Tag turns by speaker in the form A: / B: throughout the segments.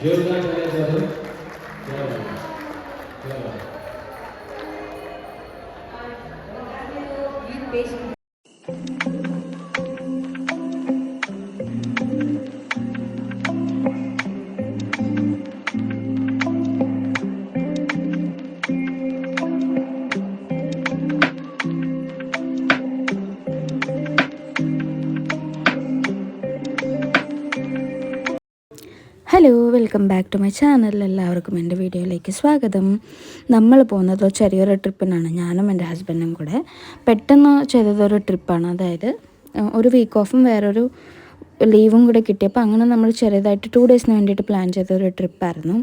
A: जोरदार तालियां बजाओ। क्या बात है, क्या बात है।
B: Hello, welcome back to my channel. എല്ലാവർക്കും എൻ്റെ വീഡിയോയിലേക്ക് സ്വാഗതം. നമ്മൾ പോകുന്നത് ചെറിയൊരു ട്രിപ്പിനാണ്, ഞാനും എൻ്റെ ഹസ്ബൻഡും കൂടെ. പെട്ടെന്ന് ചെയ്തതൊരു ട്രിപ്പാണ്. അതായത് ഒരു വീക്ക് ഓഫും വേറൊരു ലീവും കൂടെ കിട്ടിയപ്പോൾ അങ്ങനെ നമ്മൾ ചെറിയതായിട്ട് 2 ഡേയ്സിന് വേണ്ടിയിട്ട് പ്ലാൻ ചെയ്തൊരു ട്രിപ്പായിരുന്നു.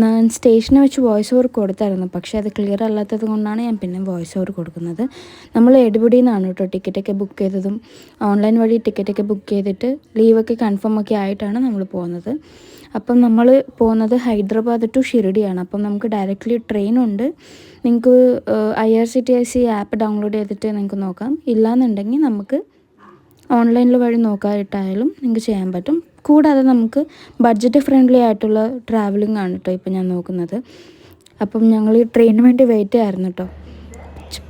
B: ഞാൻ സ്റ്റേഷനെ വെച്ച് വോയിസ് ഓവർ കൊടുത്തായിരുന്നു, പക്ഷേ അത് ക്ലിയർ അല്ലാത്തത് കൊണ്ടാണ് ഞാൻ പിന്നെ വോയിസ് ഓവർ കൊടുക്കുന്നത്. നമ്മൾ എടുപിടിയിൽ നിന്നാണ് കേട്ടോ ടിക്കറ്റൊക്കെ ബുക്ക് ചെയ്തതും. ഓൺലൈൻ വഴി ടിക്കറ്റൊക്കെ ബുക്ക് ചെയ്തിട്ട് ലീവൊക്കെ കൺഫേം ഒക്കെ ആയിട്ടാണ് നമ്മൾ പോകുന്നത്. അപ്പം നമ്മൾ പോകുന്നത് ഹൈദരാബാദ് ടു ഷിരഡിയാണ്. അപ്പം നമുക്ക് ഡയറക്റ്റ്ലി ട്രെയിനുണ്ട്. നിങ്ങൾക്ക് IRCTC ആപ്പ് ഡൗൺലോഡ് ചെയ്തിട്ട് നിങ്ങൾക്ക് നോക്കാം. ഇല്ലയെന്നുണ്ടെങ്കിൽ നമുക്ക് ഓൺലൈനിൽ വഴി നോക്കാനായിട്ടായാലും നിങ്ങൾക്ക് ചെയ്യാൻ പറ്റും. കൂടാതെ നമുക്ക് ബഡ്ജറ്റ് ഫ്രണ്ട്ലി ആയിട്ടുള്ള ട്രാവലിംഗ് ആണ് കേട്ടോ ഇപ്പോൾ ഞാൻ നോക്കുന്നത്. അപ്പം ഞങ്ങൾ ഈ ട്രെയിനിന് വേണ്ടി വെയിറ്റ് ചെയ്യായിരുന്നു കേട്ടോ.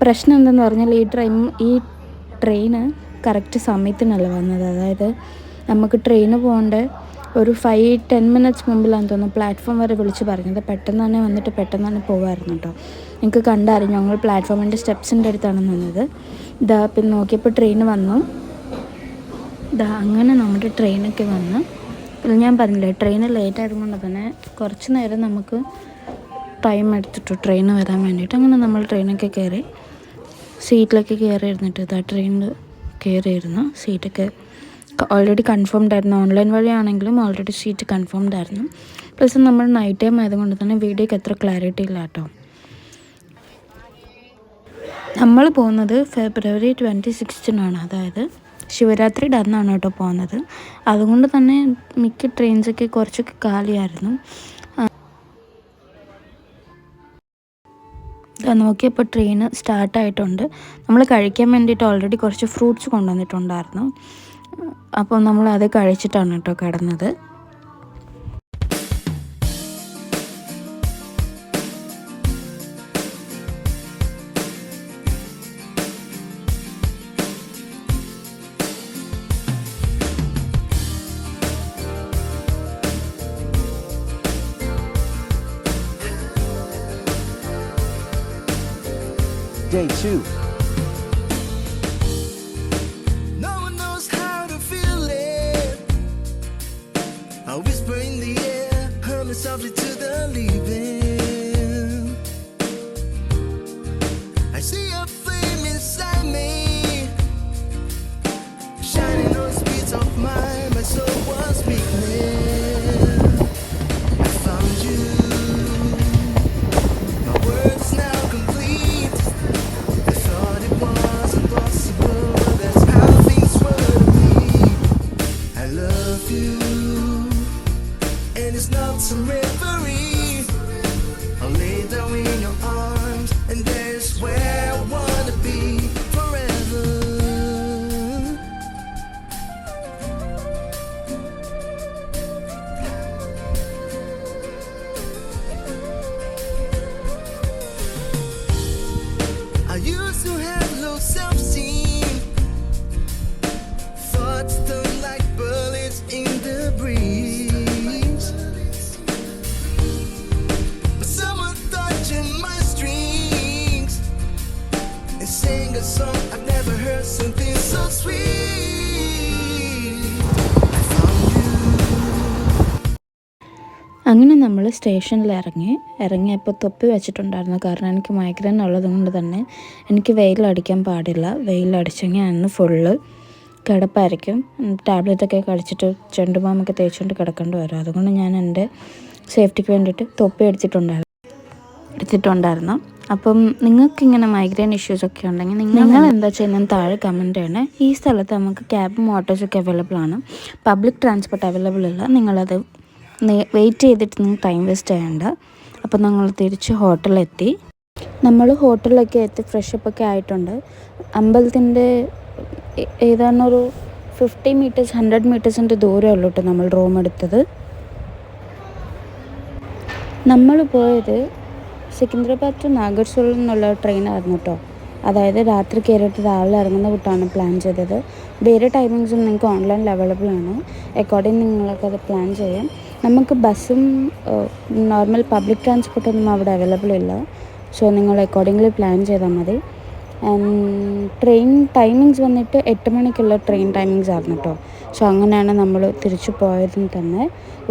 B: പ്രശ്നം എന്തെന്ന് പറഞ്ഞാൽ ഈ ട്രെയിന് കറക്റ്റ് സമയത്തിനല്ല വന്നത്. അതായത് നമുക്ക് ട്രെയിന് പോകേണ്ട ഒരു 5-10 മിനിറ്റ്സ് മുമ്പിലാണെന്ന് തോന്നുന്നു പ്ലാറ്റ്ഫോം വരെ വിളിച്ച് പറഞ്ഞത്. പെട്ടെന്ന് തന്നെ വന്നിട്ട് പെട്ടെന്ന് തന്നെ പോകുമായിരുന്നു കേട്ടോ. നിങ്ങൾക്ക് കണ്ടറിഞ്ഞു, ഞങ്ങൾ പ്ലാറ്റ്ഫോമിൻ്റെ സ്റ്റെപ്സിൻ്റെ അടുത്താണ് നിന്നത്. ഇതാ പിന്നെ നോക്കിയപ്പോൾ ട്രെയിൻ വന്നു. അങ്ങനെ നമ്മുടെ ട്രെയിനൊക്കെ വന്ന്, പിന്നെ ഞാൻ പറഞ്ഞില്ലേ ട്രെയിൻ ലേറ്റ് ആയതുകൊണ്ട് തന്നെ കുറച്ച് നേരം നമുക്ക് ടൈം എടുത്തിട്ടു ട്രെയിൻ വരാൻ വേണ്ടിയിട്ട്. അങ്ങനെ നമ്മൾ ട്രെയിനൊക്കെ കയറി സീറ്റിലൊക്കെ കയറി ഇരുന്നിട്ട് ഇതാ ട്രെയിനിൽ കയറിയിരുന്നു. സീറ്റൊക്കെ ഓൾറെഡി കൺഫേംഡ് ആയിരുന്നു. ഓൺലൈൻ വഴിയാണെങ്കിലും ഓൾറെഡി സീറ്റ് കൺഫേംഡ് ആയിരുന്നു. പ്ലസ് നമ്മൾ നൈറ്റ് ടൈം ആയതുകൊണ്ട് തന്നെ വീഡിയോക്ക് അത്ര ക്ലാരിറ്റി ഇല്ല കേട്ടോ. നമ്മൾ പോകുന്നത് ഫെബ്രുവരി 26-നാണ്, അതായത് ശിവരാത്രിയുടെ അന്നാണ് കേട്ടോ പോകുന്നത്. അതുകൊണ്ട് തന്നെ മിക്ക ട്രെയിൻസൊക്കെ കുറച്ചൊക്കെ കാലിയായിരുന്നു. നോക്കിയപ്പോൾ ട്രെയിൻ സ്റ്റാർട്ടായിട്ടുണ്ട്. നമ്മൾ കഴിക്കാൻ വേണ്ടിയിട്ട് ഓൾറെഡി കുറച്ച് ഫ്രൂട്ട്സ് കൊണ്ടുവന്നിട്ടുണ്ടായിരുന്നു. അപ്പോൾ നമ്മൾ അത് കഴിച്ചിട്ടാണ് കേട്ടോ കിടന്നത്.
C: Day 2.
D: No one knows how to feel it. A whisper in the air, humming softly to the leaving. I see a flame inside me, shining on the streets of mine. My soul was weakling. I found you. My words now complete. I thought it was impossible. That's how things were to me. I love you, and it's not some reverie. I'll lay down in your arms, and there's where I wanna be forever. I used to have low self-esteem, thoughts stung like bullets in the breeze. But someone touching my strings and sang a song I've never heard, something so sweet. I found you.
B: അങ്ങനെ നമ്മൾ സ്റ്റേഷനിൽ ഇറങ്ങിയപ്പോൾ തൊപ്പി വെച്ചിട്ടുണ്ടായിരുന്നു. കാരണം എനിക്ക് migraine ഉള്ളത് കൊണ്ട് തന്നെ എനിക്ക് വെയിലടിക്കാൻ പാടില്ല. വെയിലടിച്ചെങ്കിൽ അന്ന് ഫുള്ള് കിടപ്പായിരിക്കും. ടാബ്ലറ്റൊക്കെ കഴിച്ചിട്ട് ചെണ്ടുമാമൊക്കെ തേച്ചുകൊണ്ട് കിടക്കേണ്ടി വരും. അതുകൊണ്ട് ഞാൻ എൻ്റെ സേഫ്റ്റിക്ക് വേണ്ടിയിട്ട് തൊപ്പി എടുത്തിട്ടുണ്ടായിരുന്നു. അപ്പം നിങ്ങൾക്കിങ്ങനെ മൈഗ്രെയിൻ ഇഷ്യൂസൊക്കെ ഉണ്ടെങ്കിൽ നിങ്ങൾ എന്താ ചെയ്യുന്നത് താഴെ കമൻറ്റ് ചെയ്യണേ. ഈ സ്ഥലത്ത് നമുക്ക് ക്യാബും ഓട്ടോസൊക്കെ അവൈലബിൾ ആണ്. പബ്ലിക് ട്രാൻസ്പോർട്ട് അവൈലബിൾ അല്ല. നിങ്ങളത് വെയിറ്റ് ചെയ്തിട്ട് നിങ്ങൾ ടൈം വേസ്റ്റ് ചെയ്യേണ്ട. അപ്പോൾ ഞങ്ങൾ തിരിച്ച് ഹോട്ടലിലെത്തി. നമ്മൾ ഹോട്ടലിലൊക്കെ എത്തി ഫ്രഷപ്പൊക്കെ ആയിട്ടുണ്ട്. അമ്പലത്തിൻ്റെ ഏതാണ്ടൊരു 50 മീറ്റേഴ്സ് 100 മീറ്റേഴ്സിൻ്റെ ദൂരമേ ഉള്ളൂ കേട്ടോ നമ്മൾ റൂം എടുത്തത്. നമ്മൾ പോയത് സിക്കിന്ദ്രാബാദ് ടു നാഗർസുൽ എന്നുള്ള ട്രെയിനായിരുന്നു കേട്ടോ. അതായത് രാത്രി കയറിയിട്ട് രാവിലെ ഇറങ്ങുന്ന കൂട്ടാണ് പ്ലാൻ ചെയ്തത്. വേറെ ടൈമിങ്സും നിങ്ങൾക്ക് ഓൺലൈനിൽ അവൈലബിൾ ആണ്. അക്കോർഡിംഗ് നിങ്ങൾക്കത് പ്ലാൻ ചെയ്യാം. നമുക്ക് ബസ്സും നോർമൽ പബ്ലിക് ട്രാൻസ്പോർട്ടൊന്നും അവിടെ അവൈലബിൾ ഇല്ല. സോ നിങ്ങൾ അക്കോർഡിംഗ്ലി പ്ലാൻ ചെയ്താൽ മതി. ട്രെയിൻ ടൈമിങ്സ് വന്നിട്ട് 8 മണിക്കുള്ള ട്രെയിൻ ടൈമിങ്സ് ആയിരുന്നു കേട്ടോ. സോ അങ്ങനെയാണ് നമ്മൾ തിരിച്ചു പോയതും തന്നെ.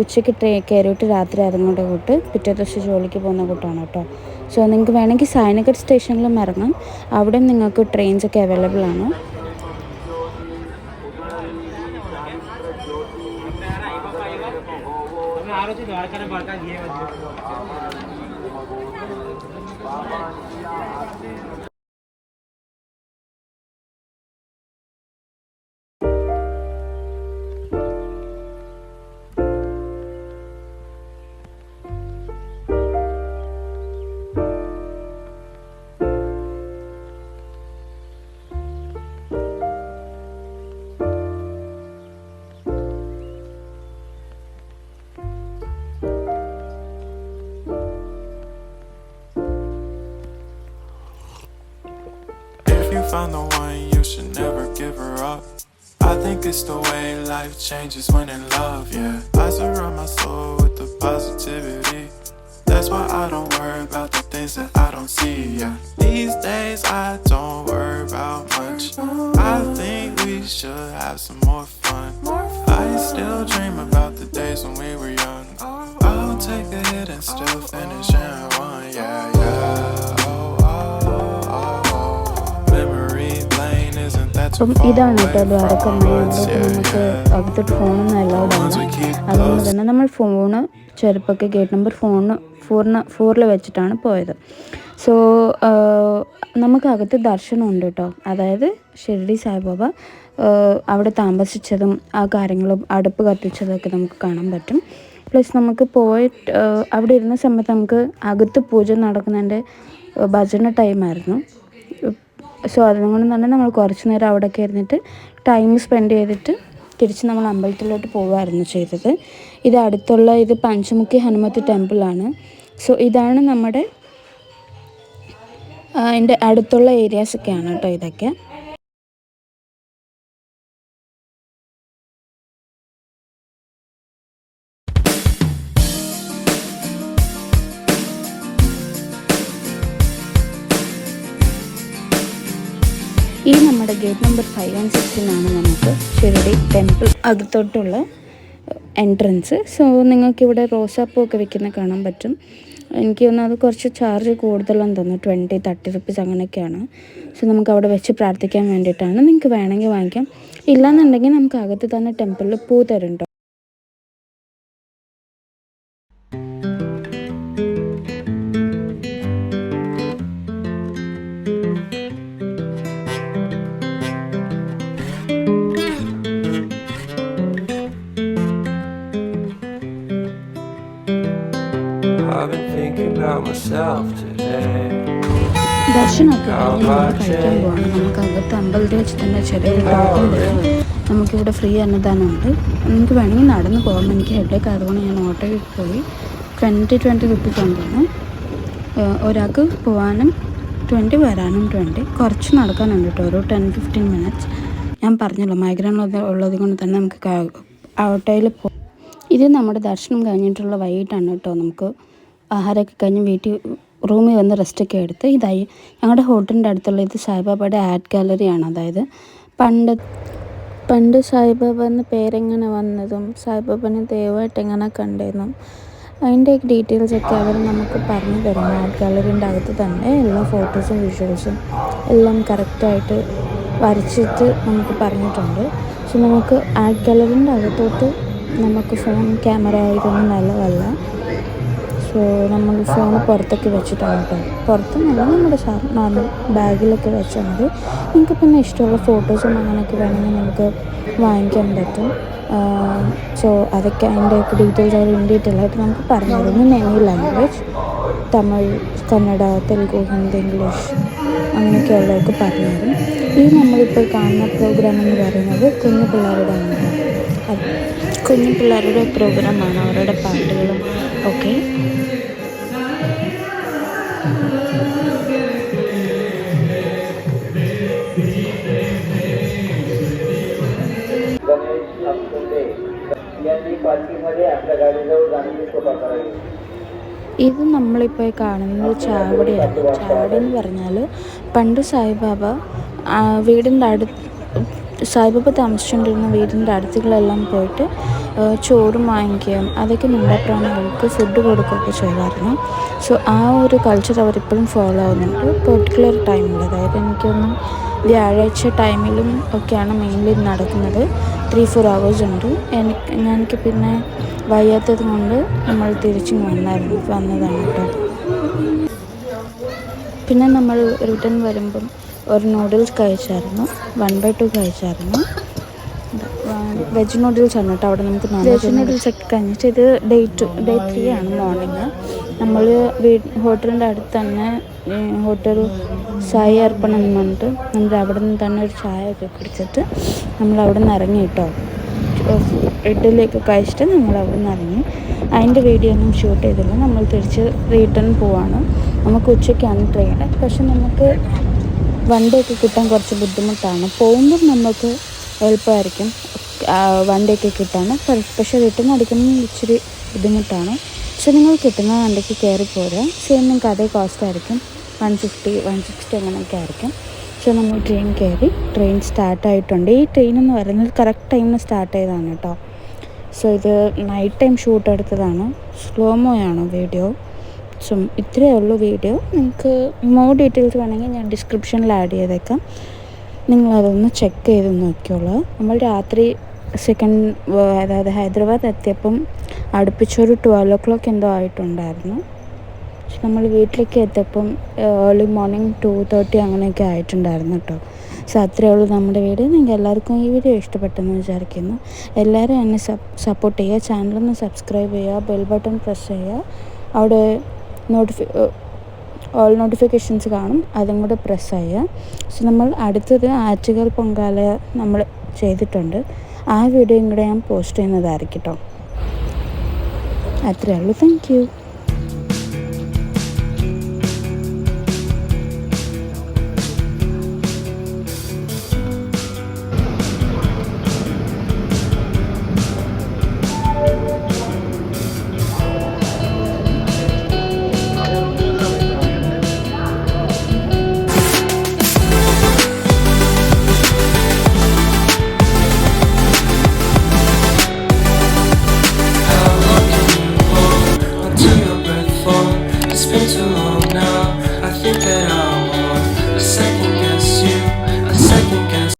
B: ഉച്ചയ്ക്ക് കയറിയിട്ട് രാത്രി ഇറങ്ങേണ്ട കൂട്ട് പിറ്റേ ദിവസം ജോലിക്ക് പോകുന്ന കൂട്ടാണ് കേട്ടോ. സോ നിങ്ങൾക്ക് വേണമെങ്കിൽ സായ്നഗർ സ്റ്റേഷനിലും ഇറങ്ങാം. അവിടെ നിങ്ങൾക്ക് ട്രെയിൻസൊക്കെ അവൈലബിൾ ആണ്.
C: Found the one, you should never give her up. I think it's the way life changes when in love, yeah. I surround my soul with the positivity. That's why I don't worry about the things that I don't see, yeah. These days I don't worry about much. I think we should have some more fun. I still dream about the days when we were young. I'll take a hit and still finish in one, yeah, yeah.
B: അപ്പം ഇതാണ് കേട്ടോ ദ്വാരകമ്മ. അവിടെ നമുക്ക് അകത്തോട്ട് ഫോണൊന്നും allowed ആണ്. അതുകൊണ്ട് തന്നെ നമ്മൾ ഫോണ് ചെറുപ്പൊക്കെ ഗേറ്റ് നമ്പർ 4 വെച്ചിട്ടാണ് പോയത്. സോ നമുക്കകത്ത് ദർശനമുണ്ട് കേട്ടോ. അതായത് ഷിർഡി സായിബാബ അവിടെ താമസിച്ചതും ആ കാര്യങ്ങളും അടുപ്പ് കത്തിച്ചതൊക്കെ നമുക്ക് കാണാൻ പറ്റും. പ്ലസ് നമുക്ക് പോയിട്ട് അവിടെ ഇരുന്ന സമയത്ത് നമുക്ക് അകത്ത് പൂജ നടക്കുന്നതിൻ്റെ ഭജന ടൈമായിരുന്നു. സോ അതുകൊണ്ട് തന്നെ നമ്മൾ കുറച്ച് നേരം അവിടെയൊക്കെ ഇരുന്നിട്ട് ടൈം സ്പെൻഡ് ചെയ്തിട്ട് തിരിച്ച് നമ്മൾ അമ്പലത്തിലോട്ട് പോവുകയായിരുന്നു ചെയ്തത്. ഇത് അടുത്തുള്ള ഇത് പഞ്ചമുഖി ഹനുമതി ടെമ്പിളാണ്. സോ ഇതാണ് നമ്മുടെ അതിൻ്റെ അടുത്തുള്ള ഏരിയാസൊക്കെയാണ് കേട്ടോ ഇതൊക്കെ. ഈ നമ്മുടെ ഗേറ്റ് നമ്പർ 5 and 6 നമുക്ക് ഷിർഡി ടെമ്പിൾ അകത്തോട്ടുള്ള എൻട്രൻസ്. സോ നിങ്ങൾക്കിവിടെ റോസാപ്പൂ ഒക്കെ വിൽക്കുന്ന കാണാൻ പറ്റും. എനിക്ക് തോന്നുന്നു അത് കുറച്ച് ചാർജ് കൂടുതലാണെന്ന് തോന്നുന്നു, 20-30 റുപ്പീസ് അങ്ങനെയൊക്കെയാണ്. സോ നമുക്ക് അവിടെ വെച്ച് പ്രാർത്ഥിക്കാൻ വേണ്ടിയിട്ടാണ്. നിങ്ങൾക്ക് വേണമെങ്കിൽ വാങ്ങിക്കാം. ഇല്ലയെന്നുണ്ടെങ്കിൽ നമുക്ക് അകത്ത് തന്നെ ടെമ്പിളിൽ പൂ തരുന്നുണ്ടോ. ദർശനമൊക്കെ കഴിഞ്ഞ് നമ്മൾ കഴിക്കാൻ പോവാണ്. നമുക്ക് അകത്ത് അമ്പലത്തിൽ വെച്ച് തന്നെ ചെറിയൊരു ടോക്കൺ തരും. നമുക്കിവിടെ ഫ്രീ അന്നദാനമുണ്ട്. നമുക്ക് വേണമെങ്കിൽ നടന്ന് പോകാം. എനിക്ക് ഹെഡേക്ക് ആയതുകൊണ്ട് ഞാൻ ഓട്ടോയിൽ പോയി. 20 റുപ്പീസ് ഉണ്ടെന്ന്. ഒരാൾക്ക് പോകാനും 20, വരാനും 20. കുറച്ച് നടക്കാനുണ്ട് കേട്ടോ, ഒരു 10-15 മിനിറ്റ്സ്. ഞാൻ പറഞ്ഞല്ലോ മൈഗ്രെയിൻ ഉള്ളത് കൊണ്ട് തന്നെ നമുക്ക് ഓട്ടോയിൽ പോകും. ഇത് നമ്മുടെ ദർശനം കഴിഞ്ഞിട്ടുള്ള വൈകിട്ടാണ് കേട്ടോ. നമുക്ക് ആഹാരമൊക്കെ കഴിഞ്ഞ് റൂമിൽ വന്ന് റെസ്റ്റൊക്കെ എടുത്ത് ഇതായി ഞങ്ങളുടെ ഹോട്ടലിൻ്റെ അടുത്തുള്ള ഇത് സായിബാബയുടെ ആർട്ട് ഗാലറിയാണ്. അതായത് പണ്ട് സായിബാബ എന്ന പേരെങ്ങനെ വന്നതും സായിബാബനെ ദൈവമായിട്ട് എങ്ങനെ കണ്ടതെന്നും അതിൻ്റെ ഡീറ്റെയിൽസൊക്കെ അവർ നമുക്ക് പറഞ്ഞു തരും. ആർട്ട് ഗാലറിൻ്റെ അകത്ത് തന്നെ എല്ലാ ഫോട്ടോസും വിഷ്വൽസും എല്ലാം കറക്റ്റായിട്ട് വരച്ചിട്ട് നമുക്ക് പറഞ്ഞിട്ടുണ്ട്. സോ നമുക്ക് ആർട്ട് ഗാലറിൻ്റെ അകത്തോട്ട് നമുക്ക് ഫോൺ ക്യാമറ ഇതൊന്നും നല്ലതല്ല. സോ നമ്മൾ ഫോൺ പുറത്തൊക്കെ വെച്ചിട്ടാണ് കേട്ടോ. പുറത്തുനിന്നല്ല, നമ്മുടെ നോർമൽ ബാഗിലൊക്കെ വെച്ചാൽ മതി. നിങ്ങൾക്ക് പിന്നെ ഇഷ്ടമുള്ള ഫോട്ടോസും അങ്ങനെയൊക്കെ വേണമെങ്കിൽ നമുക്ക് വാങ്ങിക്കാൻ പറ്റും. സോ അതൊക്കെ അതിൻ്റെയൊക്കെ ഡീറ്റെയിൽസ് അവർ ഡീറ്റെയിലായിട്ട് നമുക്ക് പറഞ്ഞു തരും. In any language, Tamil, Kannada, Telugu, Hindi, English അങ്ങനെയൊക്കെയുള്ളതൊക്കെ പറഞ്ഞു തരും. ഈ നമ്മളിപ്പോൾ കാണുന്ന പ്രോഗ്രാം എന്ന് പറയുന്നത് കുഞ്ഞു പിള്ളേരുടെ പ്രോഗ്രാമാണ്. അവരുടെ പാട്ടുകളും ഒക്കെ ഇത് നമ്മളിപ്പോൾ കാണുന്നത് ചാവടിയാണ്. ചാവടി എന്ന് പറഞ്ഞാൽ പണ്ട് സായിബാബ വീടിൻ്റെ സായിബാബ താമസിച്ചുകൊണ്ടിരുന്ന വീടിൻ്റെ അടുത്തുകളെല്ലാം പോയിട്ട് ചോറും വാങ്ങിക്കുകയും അതൊക്കെ മിണ്ടാപ്രാണികൾക്ക് ഫുഡ് കൊടുക്കുകയൊക്കെ ചെയ്യുമായിരുന്നു. സോ ആ ഒരു കൾച്ചർ അവരിപ്പോഴും ഫോളോ ആവുന്നുണ്ട്. പെർട്ടിക്കുലർ ടൈമിൽ, അതായത് എനിക്കൊന്നും വ്യാഴാഴ്ച ടൈമിലും ഒക്കെയാണ് മെയിൻലി നടക്കുന്നത്. 3-4 hours ഉണ്ട്. എനിക്ക് പിന്നെ വയ്യാത്തത് കൊണ്ട് നമ്മൾ തിരിച്ചു വന്നതാണ് കേട്ടോ. പിന്നെ നമ്മൾ റിട്ടേൺ വരുമ്പം ഒരു നൂഡിൽസ് കഴിച്ചായിരുന്നു, 1/2 കഴിച്ചായിരുന്നു. വെജ് നൂഡിൽസ് ആണ് കേട്ടോ. അവിടെ നമുക്ക് വെജ് നൂഡിൽസ് ഒക്കെ കഴിഞ്ഞിട്ട് ഇത് ഡേ 3 ആണ് മോർണിംഗ്. നമ്മൾ ഹോട്ടലിൻ്റെ അടുത്ത് തന്നെ ഹോട്ടൽ സായി അർപ്പണം എന്ന് പറഞ്ഞിട്ട് നമ്മൾ അവിടെ നിന്ന് തന്നെ ഒരു ചായ ഒക്കെ കുടിച്ചിട്ട് നമ്മൾ അവിടെ നിന്ന് ഇറങ്ങി കേട്ടോ. ഇഡ്ഡലിയൊക്കെ കഴിച്ചിട്ട് നമ്മൾ അവിടെ നിന്ന് ഇറങ്ങി. അതിൻ്റെ വീഡിയോ ഒന്നും ഷൂട്ട് ചെയ്തില്ല. നമ്മൾ തിരിച്ച് റിട്ടേൺ പോവാണ്. നമുക്ക് ഉച്ചയ്ക്കാണ് ട്രെയിൻ. പക്ഷെ നമുക്ക് വണ്ടിയൊക്കെ കിട്ടാൻ കുറച്ച് ബുദ്ധിമുട്ടാണ്. പോകുമ്പോൾ നമുക്ക് എളുപ്പമായിരിക്കും വണ്ടിയൊക്കെ കിട്ടാൻ. പക്ഷേ റിട്ടേൺ അടിക്കുമ്പോൾ ഇച്ചിരി ബുദ്ധിമുട്ടാണ്. പക്ഷെ നിങ്ങൾ കിട്ടുന്ന വണ്ടിക്ക് കയറി പോരാ. സെയിം നിങ്ങൾക്ക് അതേ കോസ്റ്റ് ആയിരിക്കും, 150-160 അങ്ങനെയൊക്കെ ആയിരിക്കും. സോ നമ്മൾ ട്രെയിൻ കയറി. ട്രെയിൻ സ്റ്റാർട്ടായിട്ടുണ്ട്. ഈ ട്രെയിൻ എന്ന് പറയുന്നത് കറക്റ്റ് ടൈമിന് സ്റ്റാർട്ട് ചെയ്തതാണ് കേട്ടോ. സോ ഇത് നൈറ്റ് ടൈം ഷൂട്ട് എടുത്തതാണ്. സ്ലോമോയാണ് വീഡിയോ. സോ ഇത്രയേ ഉള്ളൂ വീഡിയോ. നിങ്ങൾക്ക് മോർ ഡീറ്റെയിൽസ് വേണമെങ്കിൽ ഞാൻ ഡിസ്ക്രിപ്ഷനിൽ ആഡ് ചെയ്തേക്കാം. നിങ്ങളതൊന്ന് ചെക്ക് ചെയ്ത് നോക്കിയോളൂ. നമ്മൾ രാത്രി അതായത് ഹൈദരാബാദ് എത്തിയപ്പം അടുപ്പിച്ചൊരു 12 o'clock എന്തോ ആയിട്ടുണ്ടായിരുന്നു. പക്ഷെ നമ്മൾ വീട്ടിലേക്ക് എത്തിയപ്പം ഏർലി മോർണിംഗ് 2:30 അങ്ങനെയൊക്കെ ആയിട്ടുണ്ടായിരുന്നു കേട്ടോ. സോ അത്രയേ ഉള്ളൂ നമ്മുടെ വീഡിയോ. നിങ്ങൾക്ക് എല്ലാവർക്കും ഈ വീഡിയോ ഇഷ്ടപ്പെട്ടെന്ന് വിചാരിക്കുന്നു. എല്ലാവരും എന്നെ സപ്പോർട്ട് ചെയ്യുക. ചാനലൊന്ന് സബ്സ്ക്രൈബ് ചെയ്യുക, ബെൽ ബട്ടൺ പ്രസ് ചെയ്യുക. അവിടെ ഓൾ നോട്ടിഫിക്കേഷൻസ് കാണും, അതും കൂടെ പ്രസ് ചെയ്യുക. സോ നമ്മൾ അടുത്തത് ആറ്റുകാൽ പൊങ്കാല നമ്മൾ ചെയ്തിട്ടുണ്ട്. ആ വീഡിയോയും കൂടെ ഞാൻ പോസ്റ്റ് ചെയ്യുന്നതായിരിക്കും കേട്ടോ. അത്രയേ ഉള്ളൂ. Thank you.